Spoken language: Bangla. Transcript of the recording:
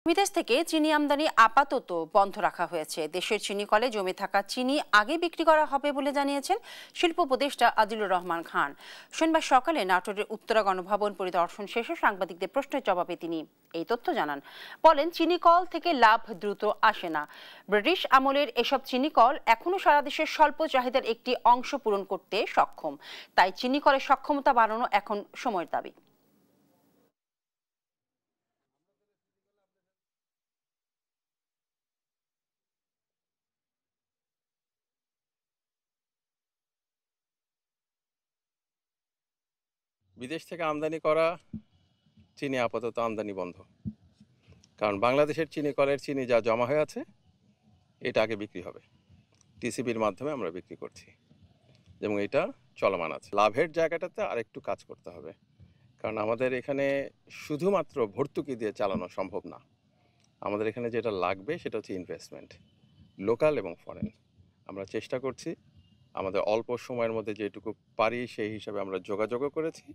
বিদেশ থেকে চিনি আমদানি আপাতত বন্ধ রাখা হয়েছে। দেশের চিনি কলে জমে থাকা চিনি আগে বিক্রি করা হবে বলে জানিয়েছেন শিল্প উপদেষ্টা আদিলুর রহমান খান। শনিবার সকালে নাটোরের উত্তরা গণভবন পরিদর্শন শেষে সাংবাদিকদের প্রশ্নের জবাবে তিনি এই তথ্য জানান। বলেন, চিনি কল থেকে লাভ দ্রুত আসে না। ব্রিটিশ আমলের এসব চিনি কল এখনো সারা দেশের স্বল্প চাহিদার একটি অংশ পূরণ করতে সক্ষম। তাই চিনি কলের সক্ষমতা বাড়ানো এখন সময়ের দাবি। বিদেশ থেকে আমদানি করা চিনি আপাতত আমদানি বন্ধ। কারণ বাংলাদেশের চিনি কলের চিনি যা জমা হয়ে আছে এটা আগে বিক্রি হবে। টিসিবির মাধ্যমে আমরা বিক্রি করছি এবং এটা চলমান আছে। লাভের জায়গাটাতে আরেকটু কাজ করতে হবে, কারণ আমাদের এখানে শুধুমাত্র ভর্তুকি দিয়ে চালানো সম্ভব না। আমাদের এখানে যেটা লাগবে সেটা হচ্ছে ইনভেস্টমেন্ট, লোকাল এবং ফরেন। আমরা চেষ্টা করছি আমাদের অল্প সময়ের মধ্যে যেটুকু পারি সেই হিসাবে আমরা যোগাযোগও করেছি।